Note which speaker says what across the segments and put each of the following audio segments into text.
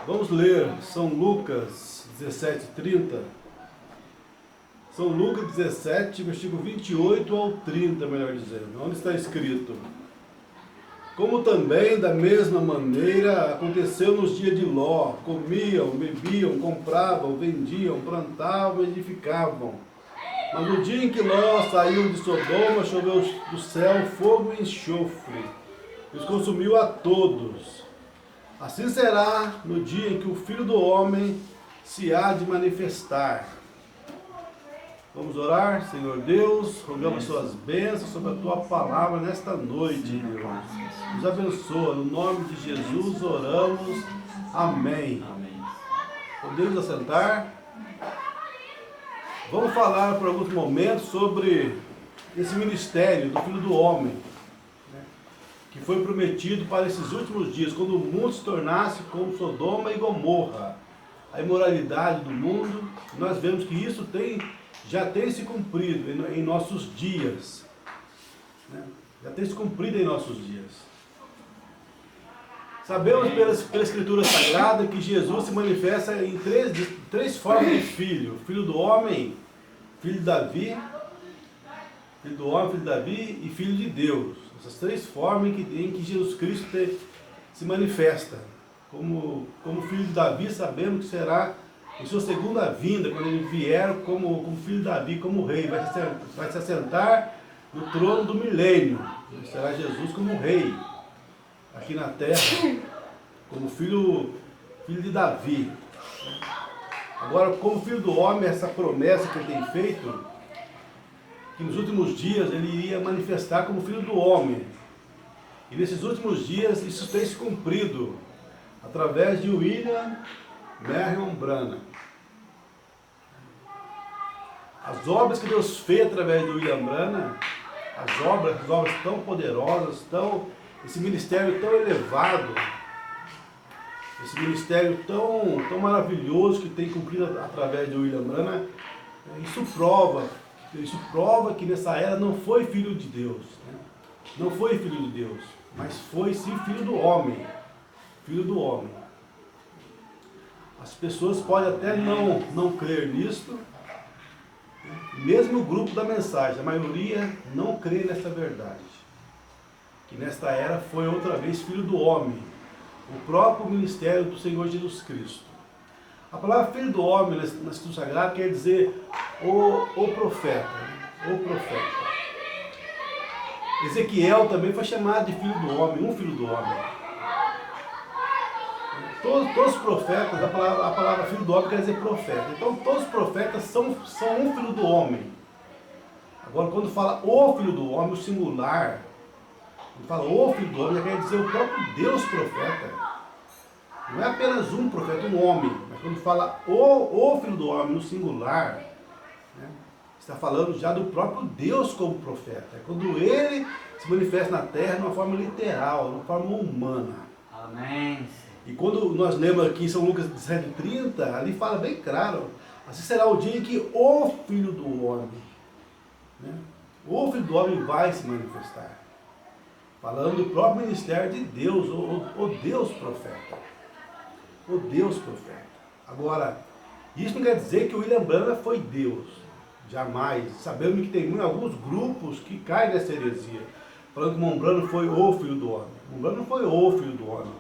Speaker 1: Vamos ler São Lucas 17:30. São Lucas 17, versículo 28 ao 30, melhor dizendo. Onde está escrito: como também, da mesma maneira, aconteceu nos dias de Ló. Comiam, bebiam, compravam, vendiam, plantavam, edificavam. Mas no dia em que Ló saiu de Sodoma, choveu do céu fogo e enxofre, e os consumiu a todos. Assim será no dia em que o Filho do Homem se há de manifestar. Vamos orar. Senhor Deus, rogamos suas bênçãos sobre a tua palavra nesta noite, Deus. Nos abençoa, no nome de Jesus oramos. Amém. Podemos assentar? Vamos falar por alguns momentos sobre esse ministério do Filho do Homem, né, que foi prometido para esses últimos dias, quando o mundo se tornasse como Sodoma e Gomorra. A imoralidade do mundo, nós vemos que isso já tem se cumprido em nossos dias, né? Já tem se cumprido em nossos dias. Sabemos pela Escritura Sagrada que Jesus se manifesta em três formas de filho: filho do homem, filho de Davi, filho do homem, filho de Davi e filho de Deus. Essas três formas em que Jesus Cristo se manifesta. Como filho de Davi, sabemos que será em sua segunda vinda, quando ele vier como filho de Davi, como rei, vai se assentar no trono do milênio. Será Jesus como rei aqui na terra, como filho de Davi. Agora, como filho do homem, essa promessa que ele tem feito, que nos últimos dias ele iria manifestar como filho do homem. E nesses últimos dias isso tem se cumprido através de William Marion Branham. As obras que Deus fez através de William Branham, as obras tão poderosas, esse ministério tão elevado, esse ministério tão maravilhoso que tem cumprido através de William Branham, isso prova que nessa era não foi filho de Deus, né? Não foi filho de Deus, mas foi sim filho do homem. Filho do homem. As pessoas podem até não crer nisto, mesmo o grupo da mensagem, a maioria não crê nessa verdade, que nesta era foi outra vez filho do homem, o próprio ministério do Senhor Jesus Cristo. A palavra filho do homem na Escritura Sagrada quer dizer o profeta, né? O profeta. Ezequiel também foi chamado de filho do homem, um filho do homem. Todos os profetas, a palavra filho do homem quer dizer profeta. Então todos os profetas são um filho do homem. Agora quando fala o filho do homem, o singular, quando fala o filho do homem, já quer dizer o próprio Deus profeta. Não é apenas um profeta, um homem. Mas quando fala o filho do homem no singular, né, está falando já do próprio Deus como profeta. É quando ele se manifesta na terra de uma forma literal, de uma forma humana.
Speaker 2: Amém.
Speaker 1: E quando nós lemos aqui em São Lucas 17:30, ali fala bem claro: assim será o dia em que o Filho do Homem, né, o Filho do Homem vai se manifestar. Falando do próprio ministério de Deus, o Deus profeta. O Deus profeta. Agora, isso não quer dizer que o William Branham foi Deus. Jamais. Sabemos que tem alguns grupos que caem nessa heresia, falando que Mombrano foi o Filho do Homem. Mombrano não foi o Filho do Homem.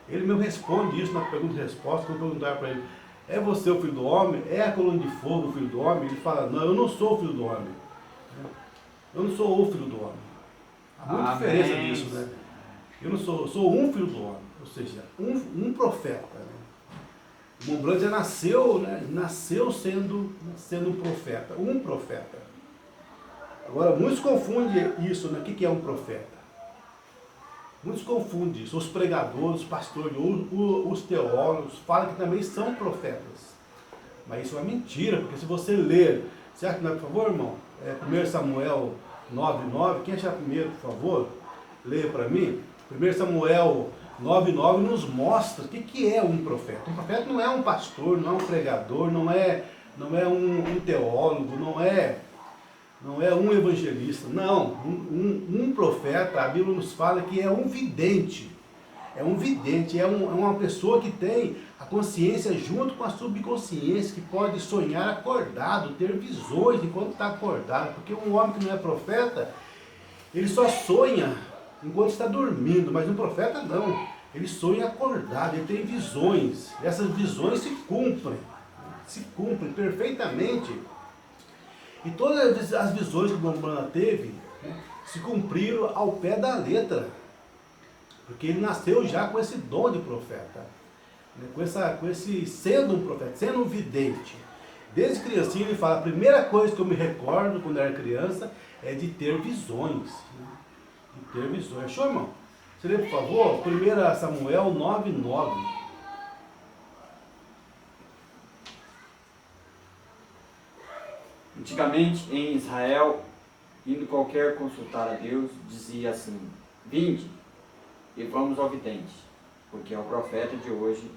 Speaker 1: Ele mesmo responde isso na pergunta e resposta, quando perguntaram para ele: é você o Filho do Homem? É a coluna de fogo o Filho do Homem? Ele fala: não, eu não sou o Filho do Homem. Eu não sou o Filho do Homem. Há muita diferença disso, né? Eu não sou, eu sou um Filho do Homem, ou seja, um profeta, né? O Mombrano já nasceu, né? Nasceu sendo um profeta, um profeta. Agora, muitos confundem isso, né? O que é um profeta? Muitos confundem isso. Os pregadores, os pastores, os teólogos falam que também são profetas. Mas isso é uma mentira, porque se você ler, certo? Por favor, irmão, 1 Samuel 9:9, quem achar primeiro, por favor, leia para mim. 1 Samuel 9:9 nos mostra o que é um profeta. Um profeta não é um pastor, não é um pregador, não é um teólogo, não é um evangelista. Não, um profeta, a Bíblia nos fala que é um vidente. É um vidente, é uma pessoa que tem a consciência junto com a subconsciência, que pode sonhar acordado, ter visões enquanto está acordado. Porque um homem que não é profeta, ele só sonha enquanto está dormindo, mas um profeta não. Ele sonha acordado, ele tem visões. Essas visões se cumprem perfeitamente. E todas as visões que o Brahma teve, né, se cumpriram ao pé da letra. Porque ele nasceu já com esse dom de profeta, né, com esse sendo um profeta, sendo um vidente. Desde criancinha ele fala, a primeira coisa que eu me recordo quando eu era criança é de ter visões. Né, de ter visões. Achou, irmão? Você lê, por favor, 1 Samuel 9:9.
Speaker 2: Antigamente, em Israel, indo qualquer consultar a Deus, dizia assim, vinde e vamos ao vidente, porque é o profeta de hoje,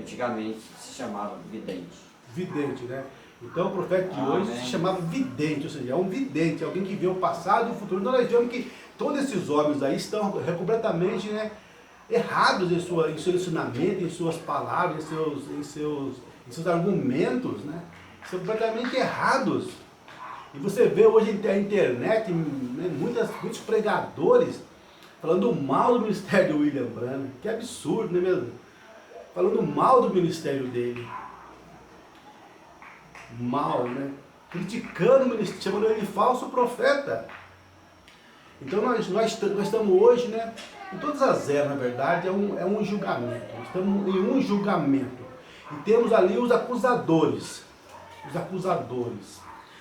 Speaker 2: antigamente se chamava vidente.
Speaker 1: Vidente, né? Então o profeta de hoje se chamava vidente, ou seja, é um vidente, alguém que vê o passado e o futuro. Então nós vemos que todos esses homens aí estão completamente, né, errados em seu ensinamento, em suas palavras, em seus argumentos, né? São completamente errados. E você vê hoje a internet, né, muitos pregadores falando mal do ministério do William Branham. Que absurdo, não é mesmo? Falando mal do ministério dele. Mal, né? Criticando o ministério, chamando ele de falso profeta. Então nós estamos hoje, né, em todas as eras, na verdade, é um julgamento. Nós estamos em um julgamento. E temos ali os acusadores.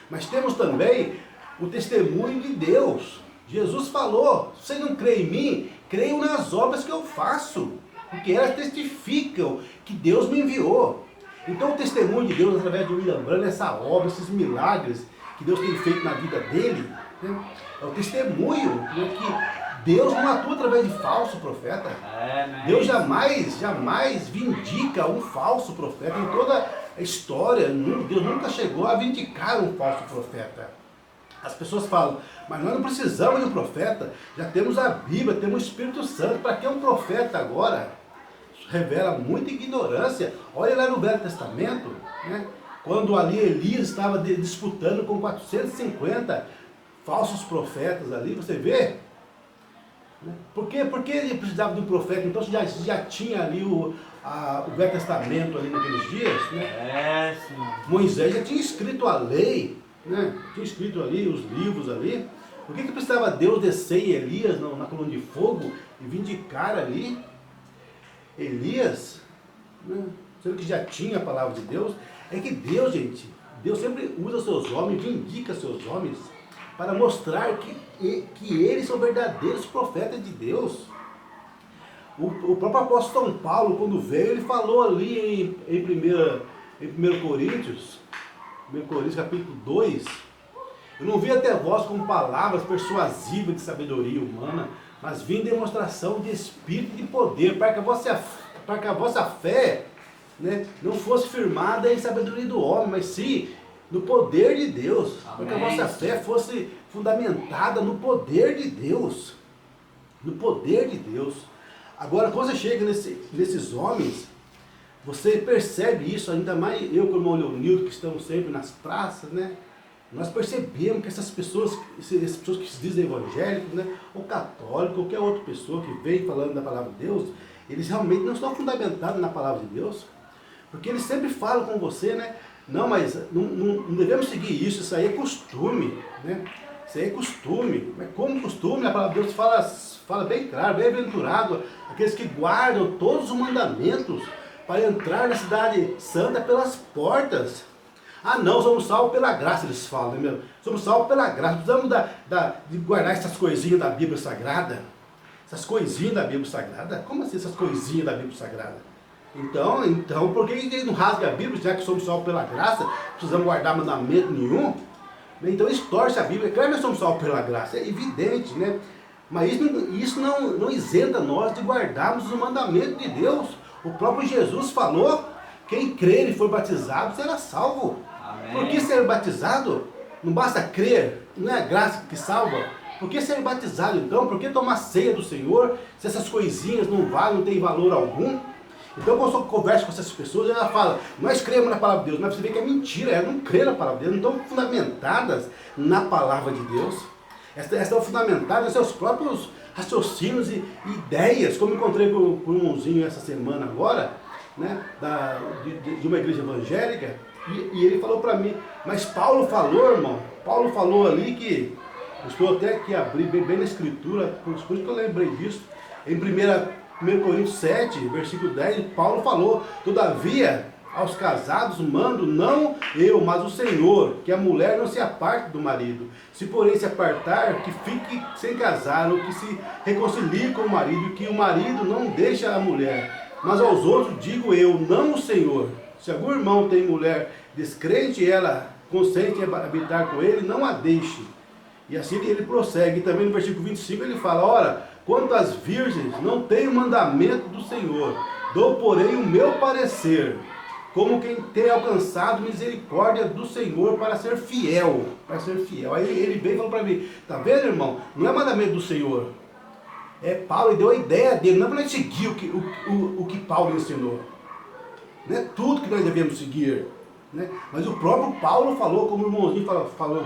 Speaker 1: Mas temos também o testemunho de Deus. Jesus falou, se você não crê em mim, creiam nas obras que eu faço, porque elas testificam que Deus me enviou. Então o testemunho de Deus através de William Branham, essa obra, esses milagres que Deus tem feito na vida dele, né, é o testemunho, né, que Deus não atua através de falso profeta. Deus jamais vindica um falso profeta. Em toda a história, Deus nunca chegou a vindicar um falso profeta. As pessoas falam, mas nós não precisamos de um profeta, já temos a Bíblia, temos o Espírito Santo, para que um profeta agora? Isso revela muita ignorância. Olha lá no Velho Testamento, né, quando ali Elias estava disputando com 450 falsos profetas ali, você vê? Por que ele precisava de um profeta? Então já tinha ali o Velho Testamento ali naqueles dias, né? Moisés já tinha escrito a lei, né? Tinha escrito ali os livros ali. Por que precisava Deus descer em Elias na coluna de fogo e vindicar ali Elias, né? Sendo que já tinha a palavra de Deus? É que Deus, gente, Deus sempre usa seus homens, vindica seus homens para mostrar que eles são verdadeiros profetas de Deus. O próprio apóstolo São Paulo, quando veio, ele falou ali em 1 Coríntios capítulo 2, eu não vi até vós com palavras persuasivas de sabedoria humana, mas vim em demonstração de espírito e de poder, para que a vossa fé, né, não fosse firmada em sabedoria do homem, mas sim no poder de Deus. Amém. Para que a vossa fé fosse fundamentada no poder de Deus. No poder de Deus. Agora, quando você chega nesses homens, você percebe isso, ainda mais eu como o Leonildo, que estamos sempre nas praças, né? Nós percebemos que essas pessoas que se dizem evangélicos, né, ou católicos, qualquer outra pessoa que vem falando da palavra de Deus, eles realmente não estão fundamentados na palavra de Deus. Porque eles sempre falam com você, né? Não, mas não devemos seguir isso aí é costume, né? Isso aí é costume. Mas como costume, a palavra de Deus fala bem claro, bem-aventurado aqueles que guardam todos os mandamentos para entrar na cidade santa pelas portas. Ah não, somos salvos pela graça, eles falam, né, meu? Somos salvos pela graça, precisamos de guardar essas coisinhas da Bíblia Sagrada. Essas coisinhas da Bíblia Sagrada? Como assim essas coisinhas da Bíblia Sagrada? Então, por que ele não rasga a Bíblia, já que somos salvos pela graça, precisamos guardar mandamento nenhum? Então eles torcem a Bíblia, claro que nós somos salvos pela graça, é evidente, né? Mas isso não isenta nós de guardarmos o mandamento de Deus. O próprio Jesus falou, quem crer e for batizado será salvo. Amém. Por que ser batizado? Não basta crer, não é a graça que salva, Por que ser batizado então? Por que tomar ceia do Senhor se essas coisinhas não valem, não tem valor algum? Então quando eu converso com essas pessoas, ela fala, nós cremos na palavra de Deus, mas você vê que é mentira, elas não creem na palavra de Deus, não estão fundamentadas na palavra de Deus. Elas estão fundamentadas em seus próprios raciocínios e ideias, como eu encontrei com um irmãozinho essa semana agora, né, de uma igreja evangélica, e ele falou para mim, mas Paulo falou, irmão, Paulo falou ali que, eu estou até aqui abrir bem na escritura, por isso que eu lembrei disso, em 1 Coríntios 7, versículo 10, Paulo falou, todavia, aos casados mando, não eu, mas o Senhor, que a mulher não se aparte do marido. Se porém se apartar, que fique sem casar, ou que se reconcilie com o marido, que o marido não deixe a mulher. Mas aos outros digo eu, não o Senhor. Se algum irmão tem mulher descrente e ela consente em habitar com ele, não a deixe. E assim ele prossegue. E também no versículo 25 ele fala, ora, quanto às virgens, não tenho mandamento do Senhor, dou porém o meu parecer, como quem tem alcançado misericórdia do Senhor para ser fiel. Para ser fiel. Aí ele veio e falou para mim, tá vendo, irmão? Não é mandamento do Senhor. É Paulo, ele deu a ideia dele, não é para nós seguir o que Paulo ensinou. Não é tudo que nós devemos seguir. Né? Mas o próprio Paulo falou, como o irmãozinho falou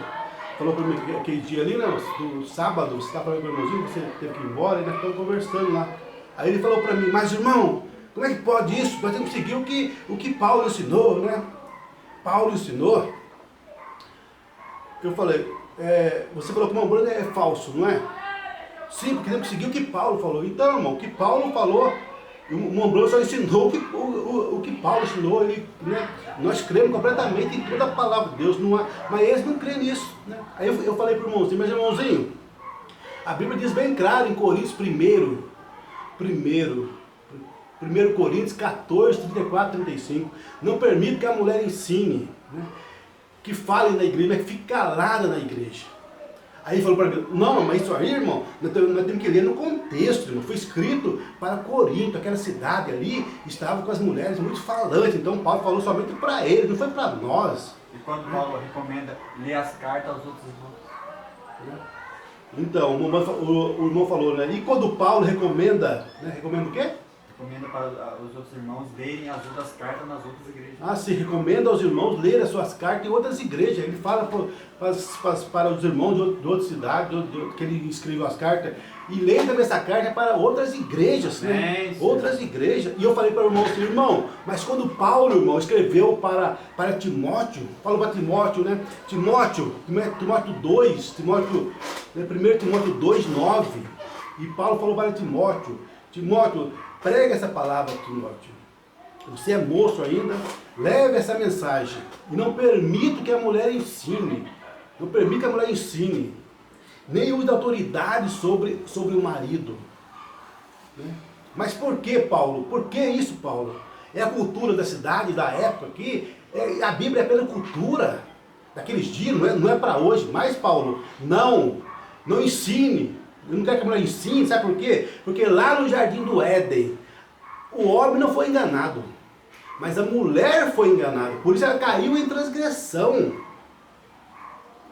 Speaker 1: para mim aquele dia ali, né, do sábado, você está falando com o irmãozinho, você teve que ir embora, e nós estamos conversando lá. Aí ele falou para mim, mas irmão, como é que pode isso? Nós temos que seguir o que Paulo ensinou, né? Paulo ensinou. Eu falei, você falou que o Mombrana é falso, não é? Sim, porque temos que seguir o que Paulo falou. Então, irmão, o que Paulo falou, o Mombrana só ensinou o que Paulo ensinou. Ele, né? Nós cremos completamente em toda a palavra de Deus, não há, mas eles não creem nisso. Né? Aí eu falei para o irmãozinho, mas irmãozinho, a Bíblia diz bem claro em Coríntios 1 Coríntios 14, 34, 35. Não permite que a mulher ensine, né? Que fale na igreja, mas que fique calada na igreja. Aí ele falou para mim, não, mas isso aí, irmão, nós temos que ler no contexto, irmão. Foi escrito para Corinto, aquela cidade ali, estava com as mulheres muito falantes. Então Paulo falou somente para eles, não foi para nós.
Speaker 2: E quando Paulo recomenda ler as cartas aos outros irmãos?
Speaker 1: Então, o irmão falou, né? E quando Paulo recomenda, né? Recomenda o quê?
Speaker 2: Recomenda para os outros irmãos lerem as outras cartas nas outras igrejas.
Speaker 1: Ah, sim, recomenda aos irmãos lerem as suas cartas em outras igrejas. Ele fala para os irmãos de outras cidades, que ele escreveu as cartas, e leia também essa carta para outras igrejas, né? Outras igrejas. E eu falei para o irmão assim, irmão, mas quando Paulo, irmão, escreveu para Timóteo, falou para Timóteo, né? Timóteo 2, 1 Timóteo 2, 9, e Paulo falou para Timóteo, prega essa palavra, Timóteo. Você é moço ainda, leve essa mensagem. E não permita que a mulher ensine. Não permita que a mulher ensine. Nem use autoridade sobre o marido. Né? Mas por que, Paulo? Por que isso, Paulo? É a cultura da cidade, da época aqui. A Bíblia é pela cultura daqueles dias, não é para hoje. Mas, Paulo, não ensine. Eu não quero que a mulher ensine, sabe por quê? Porque lá no jardim do Éden, o homem não foi enganado, mas a mulher foi enganada. Por isso ela caiu em transgressão.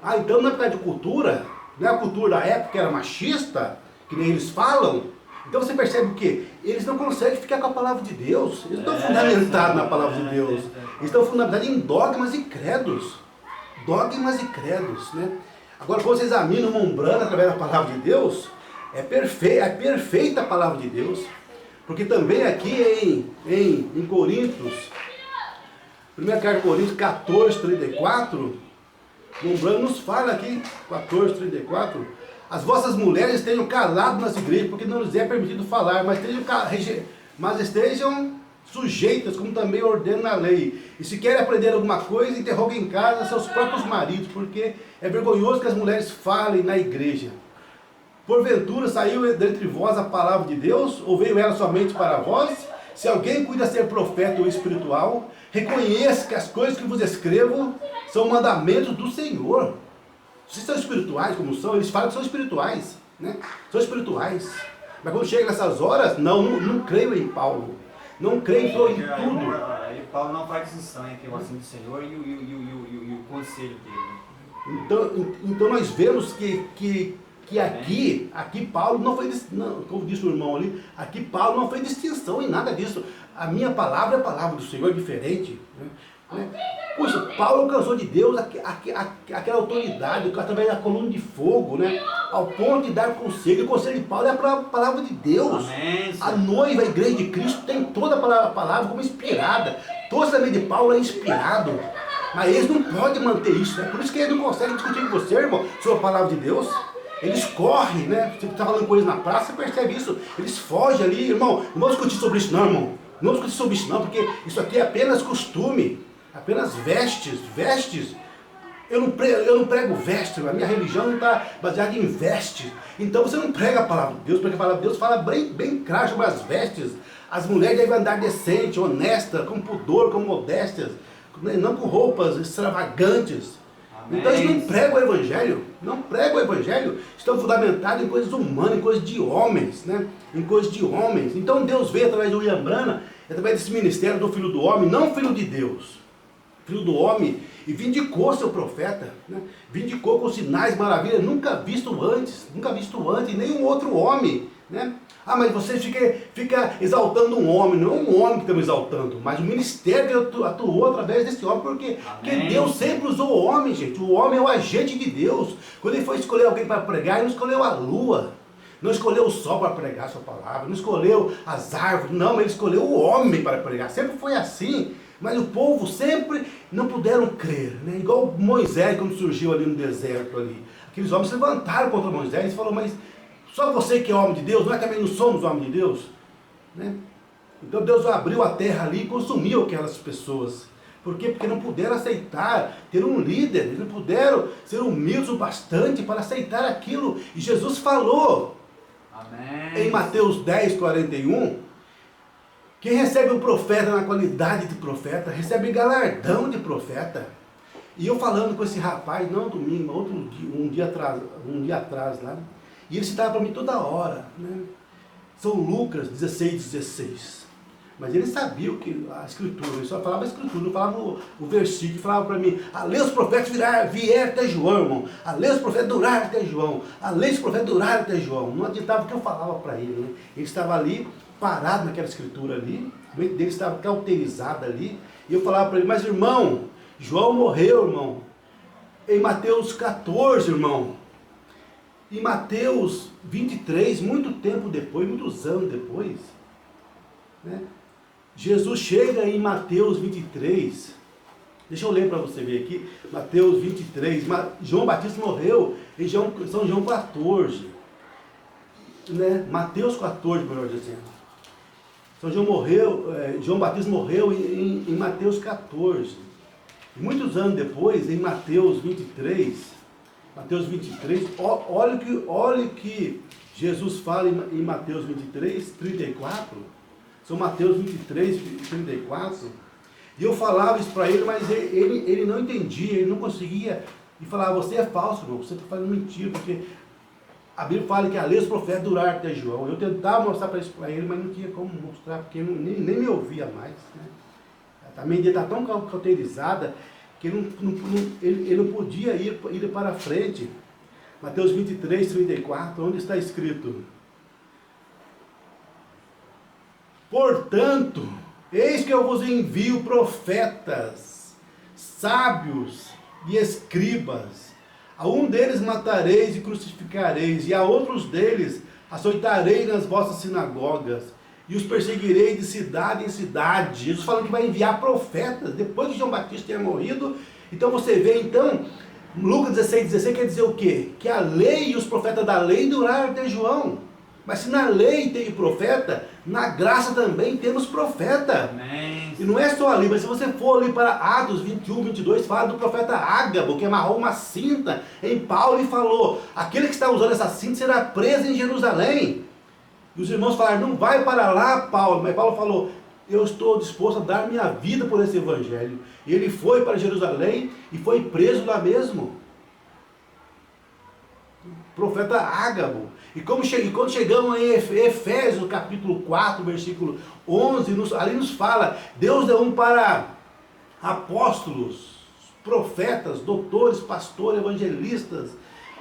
Speaker 1: Ah, então não é por causa de cultura? Não é a cultura da época que era machista, que nem eles falam? Então você percebe o quê? Eles não conseguem ficar com a palavra de Deus. Eles não estão fundamentados na palavra de Deus. Eles estão fundamentados em dogmas e credos. Dogmas e credos, né? Agora, quando você examina o Mombrana através da palavra de Deus, é perfeita a palavra de Deus. Porque também aqui em Coríntios, 1 carta de Coríntios 14, 34, Mombrana nos fala aqui, 14, 34, as vossas mulheres tenham calado nas igrejas, porque não lhes é permitido falar, mas estejam sujeitas, como também ordena a lei. E se querem aprender alguma coisa, interroguem em casa seus próprios maridos, porque é vergonhoso que as mulheres falem na igreja. Porventura saiu dentre vós a palavra de Deus, ou veio ela somente para vós? Se alguém cuida ser profeta ou espiritual, reconheça que as coisas que vos escrevo são mandamentos do Senhor. Vocês são espirituais, como são? Eles falam que são espirituais, né? São espirituais. Mas quando chega nessas horas, não creio em Paulo. Não creio em tudo.
Speaker 2: Aí Paulo não faz distinção entre o assunto do Senhor e o conselho dele.
Speaker 1: Então nós vemos que que aqui Paulo não foi, não, como disse o irmão ali, aqui Paulo não fez distinção em nada disso. A minha palavra é a palavra do Senhor, é diferente. Né? Puxa, Paulo alcançou de Deus aquela autoridade, através da coluna de fogo, né? Ao ponto de dar conselho. O conselho de Paulo é a palavra de Deus.
Speaker 2: Amém.
Speaker 1: A noiva, a igreja de Cristo, tem toda a palavra como inspirada. Todo o ensinamento de Paulo é inspirado. Mas eles não podem manter isso, né? Por isso que eles não conseguem discutir com você, irmão, sobre a palavra de Deus. Eles correm, né? Você está falando coisas na praça, você percebe isso. Eles fogem ali, irmão. Não vamos discutir sobre isso não, irmão. Não vamos discutir sobre isso não, porque isso aqui é apenas costume. Apenas vestes. Eu não prego vestes, a minha religião não está baseada em vestes. Então você não prega a palavra de Deus, porque a palavra de Deus fala bem claro sobre as vestes. As mulheres devem andar decente, honesta, com pudor, com modéstias, não com roupas extravagantes. Amém. Então eles não pregam o evangelho, estão fundamentados em coisas humanas, em coisas de homens, né? Em coisas de homens. Então Deus veio através de William Branham, através desse ministério do Filho do Homem, não Filho de Deus, Filho do Homem, e vindicou seu profeta, né? Vindicou com sinais, maravilhas, nunca visto antes, nenhum outro homem, né? Ah, mas você fica exaltando um homem, não é um homem que estamos exaltando, mas o ministério que atuou através desse homem, porque Deus sempre usou o homem, gente. O homem é o agente de Deus. Quando ele foi escolher alguém para pregar, ele não escolheu a lua, não escolheu o sol para pregar a sua palavra, não escolheu as árvores, não, mas ele escolheu o homem para pregar. Sempre foi assim. Mas o povo sempre não puderam crer, né? Igual Moisés, quando surgiu ali no deserto ali. Aqueles homens se levantaram contra Moisés e falaram, mas só você que é homem de Deus, nós também não somos homem de Deus? Né? Então Deus abriu a terra ali e consumiu aquelas pessoas. Por quê? Porque não puderam aceitar ter um líder, eles não puderam ser humildes o bastante para aceitar aquilo. E Jesus falou, em Mateus 10, 41, quem recebe o profeta na qualidade de profeta, recebe galardão de profeta. E eu falando com esse rapaz, não domingo, outro dia, um dia atrás lá, e ele citava para mim toda hora, né? São Lucas 16. Mas ele sabia o que a escritura, ele só falava a escritura, não falava o versículo, falava para mim, a lei dos profetas vier até João, irmão. A lei dos profetas durar até João. A lei dos profetas durar até João. Não adiantava o que eu falava para ele, né? Ele estava ali, parado naquela escritura ali, a mente dele estava cauterizada ali, e eu falava para ele, mas irmão, João morreu, irmão, em Mateus 14, irmão, em Mateus 23, muito tempo depois, muitos anos depois, né? Jesus chega em Mateus 23, deixa eu ler para você ver aqui, Mateus 23, João Batista morreu em São João 14, né? Mateus 14, melhor dizendo. São João morreu, João Batista morreu em Mateus 14. E muitos anos depois, em Mateus 23, olha o que Jesus fala em Mateus 23, 34. São Mateus 23, 34. E eu falava isso para ele, mas ele não entendia, ele não conseguia. E falava, você é falso, irmão, você está fazendo mentira, porque a Bíblia fala que a lei dos profetas durar até João. Eu tentava mostrar isso para ele, mas não tinha como mostrar, porque ele nem me ouvia mais. Né? A mente dele está tão cauterizada que ele não podia ir para frente. Mateus 23, 34, onde está escrito? Portanto, eis que eu vos envio profetas, sábios e escribas. A um deles matareis e crucificareis, e a outros deles açoitareis nas vossas sinagogas, e os perseguireis de cidade em cidade. Jesus falando que vai enviar profetas, depois que João Batista tenha morrido. Então você vê, Lucas 16 quer dizer o quê? Que a lei e os profetas da lei duraram até João. Mas se na lei tem profeta, na graça também temos profeta.
Speaker 2: Amém.
Speaker 1: E não é só ali, mas se você for ali para Atos 21, 22, fala do profeta Ágabo, que amarrou uma cinta em Paulo e falou, aquele que está usando essa cinta será preso em Jerusalém. E os irmãos falaram, não vai para lá, Paulo. Mas Paulo falou, eu estou disposto a dar minha vida por esse evangelho. E ele foi para Jerusalém e foi preso lá mesmo. Profeta Ágabo. E quando chegamos em Efésios capítulo 4, versículo 11, ali nos fala, Deus deu um para apóstolos, profetas, doutores, pastores, evangelistas,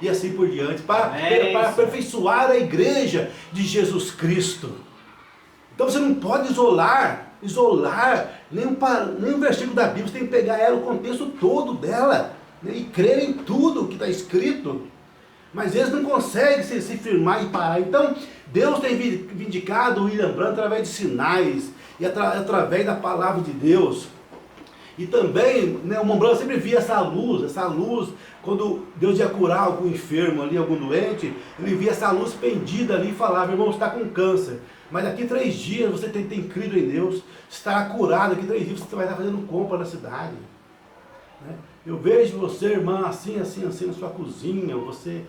Speaker 1: e assim por diante, para aperfeiçoar a igreja de Jesus Cristo. Então você não pode isolar nenhum versículo da Bíblia, você tem que pegar ela, o contexto todo dela, né, e crer em tudo que está escrito. Mas eles não conseguem se firmar e parar. Então, Deus tem vindicado o William Branham através de sinais e através da palavra de Deus. E também, né, o William Branham sempre via essa luz, quando Deus ia curar algum enfermo ali, algum doente, ele via essa luz pendida ali e falava: irmão, você está com câncer, mas daqui 3 dias você tem crido em Deus, estará curado, daqui 3 dias você vai estar fazendo compra na cidade. Né? Eu vejo você, irmã, assim na sua cozinha, você...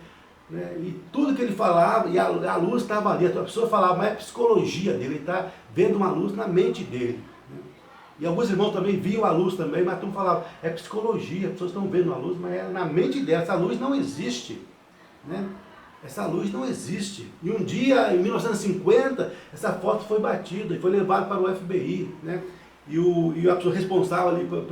Speaker 1: Né? E tudo que ele falava, e a luz estava ali, a pessoa falava, mas é a psicologia dele, ele está vendo uma luz na mente dele. Né? E alguns irmãos também viam a luz também, mas todo falava, é psicologia, as pessoas estão vendo a luz, mas é na mente dela, essa luz não existe. Né? Essa luz não existe. E um dia, em 1950, essa foto foi batida e foi levada para o FBI. Né? E a pessoa responsável ali pelo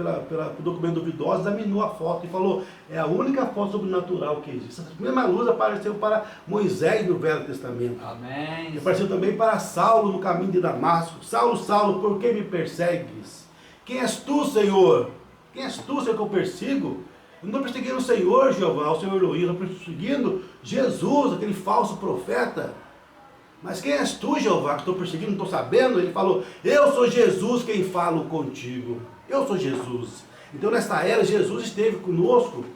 Speaker 1: documento duvidoso examinou a foto e falou: é a única foto sobrenatural que existe. Essa mesma luz apareceu para Moisés no Velho Testamento. Amém. E apareceu também para Saulo no caminho de Damasco. Saulo, Saulo, por que me persegues? Quem és tu, Senhor? Quem és tu, Senhor, que eu persigo? Eu não estou perseguindo o Senhor, Jeová, o Senhor Elohim, eu estou perseguindo Jesus, aquele falso profeta. Mas quem és tu, Jeová, que estou perseguindo, não estou sabendo? Ele falou: eu sou Jesus quem falo contigo. Eu sou Jesus. Então nesta era, Jesus esteve conosco,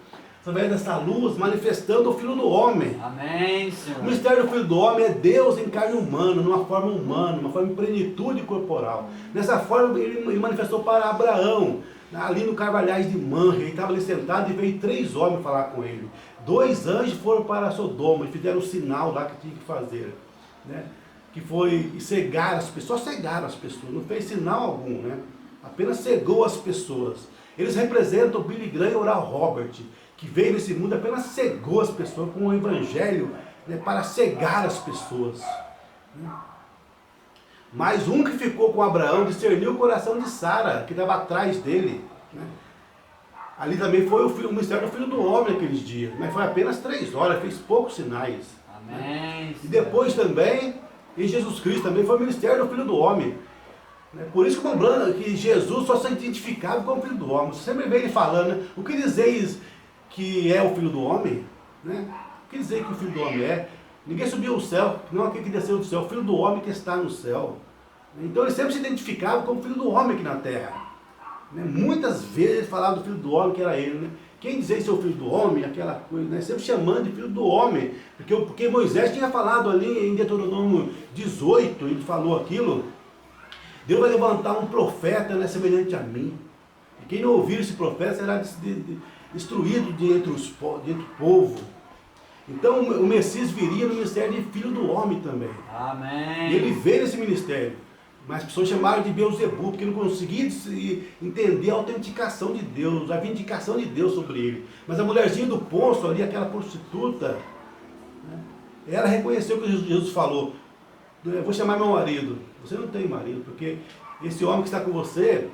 Speaker 1: através dessa luz, manifestando o Filho do Homem. Amém, Senhor. O mistério do Filho do Homem é Deus em carne humana, numa forma em plenitude corporal. Nessa forma ele manifestou para Abraão, ali no Carvalhais de Manre. Ele estava ali sentado e veio 3 homens falar com ele. 2 anjos foram para Sodoma e fizeram o sinal lá que tinha que fazer. Né? Que foi cegar as pessoas, não fez sinal algum, né? Apenas cegou as pessoas. Eles representam Billy Graham e Oral Robert, que veio nesse mundo, apenas cegou as pessoas com o evangelho, né, para cegar as pessoas. Né? Mas um que ficou com Abraão discerniu o coração de Sara, que estava atrás dele. Né? Ali também foi o mistério do Filho do Homem naqueles dias, mas foi apenas 3 horas, fez poucos sinais. Amém. E depois também, em Jesus Cristo também foi o ministério do Filho do Homem. Por isso que lembrando que Jesus só se identificava como Filho do Homem. Você sempre vê ele falando, né? O que dizeis que é o Filho do Homem? Né? O que dizer que o Filho do Homem é? Ninguém subiu ao céu, não aquele que desceu do céu, o Filho do Homem que está no céu. Então ele sempre se identificava como Filho do Homem aqui na terra. Muitas vezes ele falava do Filho do Homem que era ele, né? Quem dizer ser o Filho do Homem, aquela coisa, né? Sempre chamando de Filho do Homem, porque Moisés tinha falado ali em Deuteronômio 18, ele falou aquilo: Deus vai levantar um profeta, né, semelhante a mim, e quem não ouvir esse profeta será destruído de entre o povo. Então o Messias viria no ministério de Filho do Homem também. Amém. E ele veio nesse ministério. Mas as pessoas chamaram de Beelzebub, porque não conseguiam entender a autenticação de Deus, a vindicação de Deus sobre ele. Mas a mulherzinha do poço ali, aquela prostituta, né, ela reconheceu o que Jesus falou: eu vou chamar meu marido. Você não tem marido, porque esse homem que está com você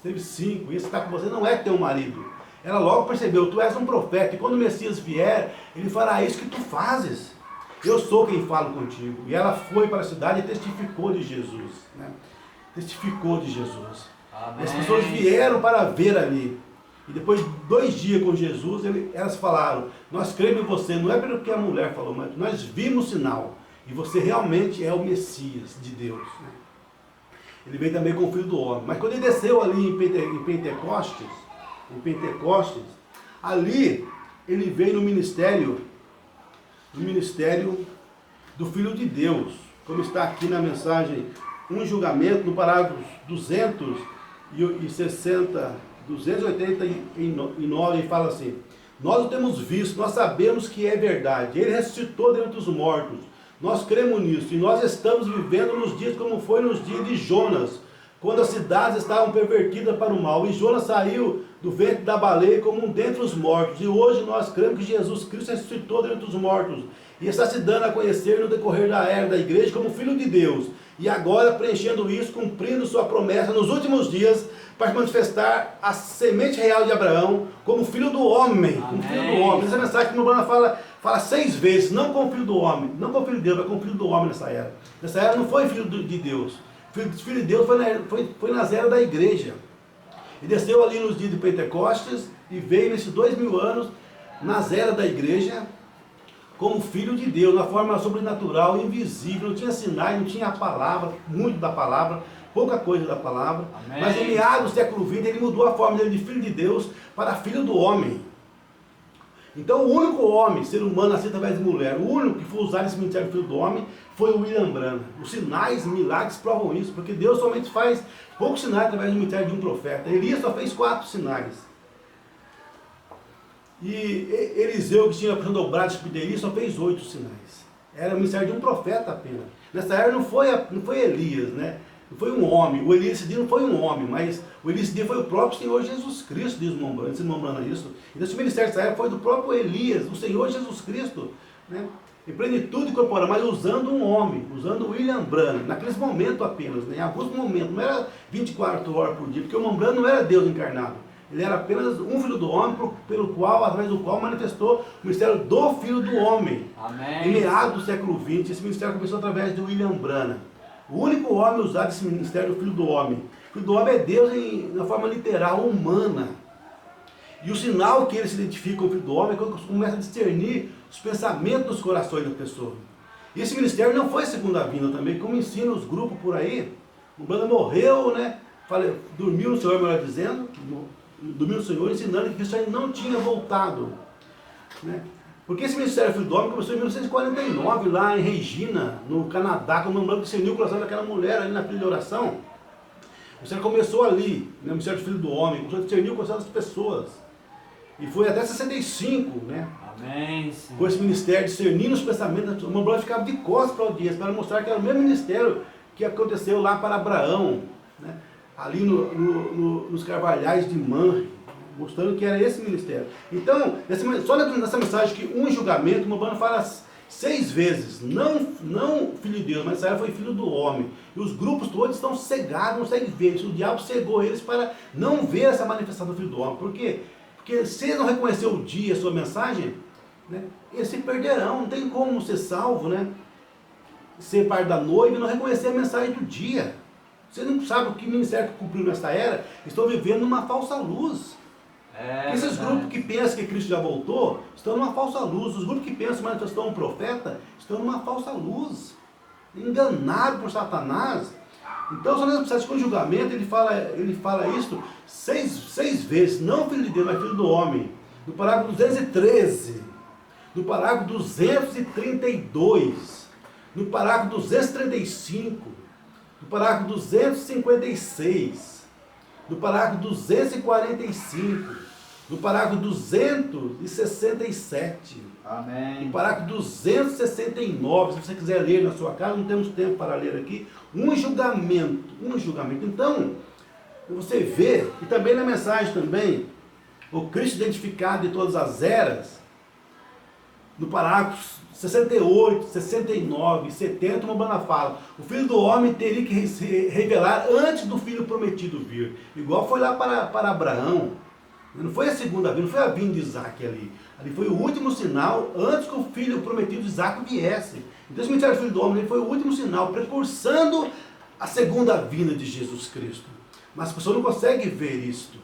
Speaker 1: teve 5, e esse que está com você não é teu marido. Ela logo percebeu: tu és um profeta, e quando o Messias vier, ele fará isso que tu fazes. Eu sou quem falo contigo. E ela foi para a cidade e testificou de Jesus. Né? Testificou de Jesus. Amém. As pessoas vieram para ver ali. E depois de 2 dias com Jesus, elas falaram: nós cremos em você, não é pelo que a mulher falou, mas nós vimos o sinal. E você realmente é o Messias de Deus. Né? Ele veio também com o Filho do Homem. Mas quando ele desceu ali em Pentecostes, ali ele veio no ministério do Filho de Deus, como está aqui na mensagem Um Julgamento, no parágrafo 289, fala assim: nós o temos visto, nós sabemos que é verdade, ele ressuscitou dentre os mortos, nós cremos nisso, e nós estamos vivendo nos dias como foi nos dias de Jonas, quando as cidades estavam pervertidas para o mal, e Jonas saiu do ventre da baleia como um dentre os mortos, e hoje nós cremos que Jesus Cristo ressuscitou dentre os mortos, e está se dando a conhecer no decorrer da era da igreja como Filho de Deus, e agora preenchendo isso, cumprindo sua promessa nos últimos dias, para manifestar a semente real de Abraão como Filho do homem, como Filho do homem. Essa mensagem que o Bruno fala 6 vezes, não como Filho do homem, não como Filho de Deus, mas como Filho do homem nessa era. Nessa era não foi Filho de Deus, Filho de Deus foi nas eras da igreja. E desceu ali nos dias de Pentecostes e veio nesses 2000 anos nas eras da igreja como Filho de Deus, na forma sobrenatural, invisível, não tinha sinais, não tinha a palavra, muito da palavra, pouca coisa da palavra. Amém. Mas em meados do século XX ele mudou a forma dele de Filho de Deus para Filho do homem. Então o único homem, ser humano nascido através de mulher, o único que foi usado nesse ministério de Filho do homem foi o William Branham. Os sinais, milagres provam isso, porque Deus somente faz poucos sinais através do ministério de um profeta. Elias só fez 4 sinais. E Eliseu, que tinha a visão dobrada de Espírito de Elias, só fez 8 sinais. Era o ministério de um profeta apenas. Nessa era não foi Elias, né? Não foi um homem. O Elias esse dia não foi um homem, mas o Elias esse dia foi o próprio Senhor Jesus Cristo, diz Mombrana isso. Então esse ministério dessa era foi do próprio Elias, o Senhor Jesus Cristo, né? Em plenitude corporal, mas usando um homem, usando o William Branham, naqueles momentos apenas, né? Em alguns momentos, não era 24 horas por dia, porque o Branham não era Deus encarnado. Ele era apenas um filho do homem, através do qual manifestou o ministério do Filho do Homem.
Speaker 2: Amém.
Speaker 1: Em meados do século XX, esse ministério começou através de William Branham. O único homem usado nesse ministério é o Filho do Homem. O Filho do Homem é Deus na forma literal, humana. E o sinal que ele se identifica com o Filho do Homem é quando começa a discernir os pensamentos dos corações da pessoa. E esse ministério não foi segunda vinda também, como ensina os grupos por aí. O Branham morreu, né? Dormiu no Senhor, melhor dizendo, dormiu no Senhor, ensinando que Cristo ainda não tinha voltado, né? Porque esse ministério Filho do Homem começou em 1949, lá em Regina, no Canadá, quando o Branham discerniu o coração daquela mulher ali na fila de oração. O ministério começou ali, né? O ministério Filho do Homem, começou a discernir o coração das pessoas. E foi até 65, né?
Speaker 2: Amém.
Speaker 1: Com esse ministério discernindo os pensamentos, o Branham ficava de costas para a audiência, para mostrar que era o mesmo ministério que aconteceu lá para Abraão, né? Ali nos Carvalhais de Manre, mostrando que era esse ministério. Então, só nessa mensagem que um julgamento, o Branham fala 6 vezes, não filho de Deus, mas essa era foi filho do homem. E os grupos todos estão cegados, não conseguem ver isso. O diabo cegou eles para não ver essa manifestação do filho do homem. Por quê? Porque se eles não reconhecer o dia, a sua mensagem, né, eles se perderão. Não tem como ser salvo, né? Ser parte da noiva e não reconhecer a mensagem do dia. Você não sabe o que ministério que cumpriu nessa era, estão vivendo numa falsa luz. Esses grupos que pensam que Cristo já voltou, estão numa falsa luz. Os grupos que pensam que manifestou um profeta, estão numa falsa luz. Enganados por Satanás. Então, só nessa mensagem de julgamento, ele fala isso 6 vezes. Não filho de Deus, mas filho do homem. No parágrafo 213. No parágrafo 232. No parágrafo 235. No parágrafo 256, no parágrafo 245, no parágrafo 267,
Speaker 2: amém.
Speaker 1: No parágrafo 269, se você quiser ler na sua casa, não temos tempo para ler aqui, um julgamento. Então, você vê, e também na mensagem também, o Cristo identificado de todas as eras, no parágrafo 68, 69, 70, uma banda fala, o Filho do Homem teria que se revelar antes do Filho prometido vir. Igual foi lá para Abraão. Não foi a segunda vinda, não foi a vinda de Isaac ali. Ali foi o último sinal antes que o Filho prometido de Isaac viesse. Então esse ministério do Filho do Homem foi o último sinal, precursando a segunda vinda de Jesus Cristo. Mas as pessoas não conseguem ver isto.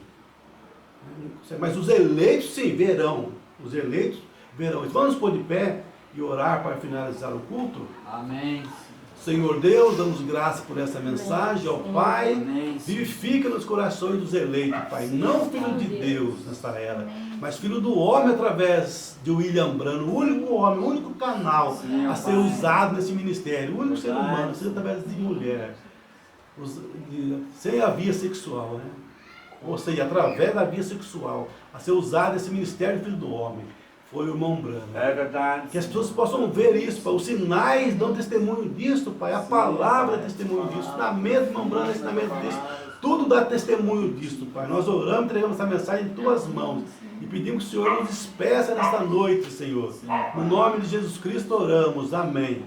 Speaker 1: Mas os eleitos sim, verão. Os eleitos verão. Vamos nos pôr de pé e orar para finalizar o culto?
Speaker 2: Amém.
Speaker 1: Senhor Deus, damos graças por essa mensagem, ao Pai.
Speaker 2: Amém.
Speaker 1: Vivifica nos corações dos eleitos, Pai. Não filho de Deus nesta era, mas filho do homem através de William Branham, o único homem, o único canal a ser usado nesse ministério, o único ser humano, seja através de mulher, sem a via sexual, né? Ou seja, através da via sexual, a ser usado esse ministério filho do homem. foi o irmão Branham.
Speaker 2: É verdade.
Speaker 1: Que as pessoas possam ver isso, Pai. Os sinais dão testemunho disso, Pai. A palavra é testemunho disso. O ensinamento do irmão Branham é ensinamento disso. Tudo dá testemunho disso, Pai. Nós oramos, entregamos essa mensagem em Tuas mãos. E pedimos que o Senhor nos despeça nesta noite, Senhor. No nome de Jesus Cristo oramos. Amém.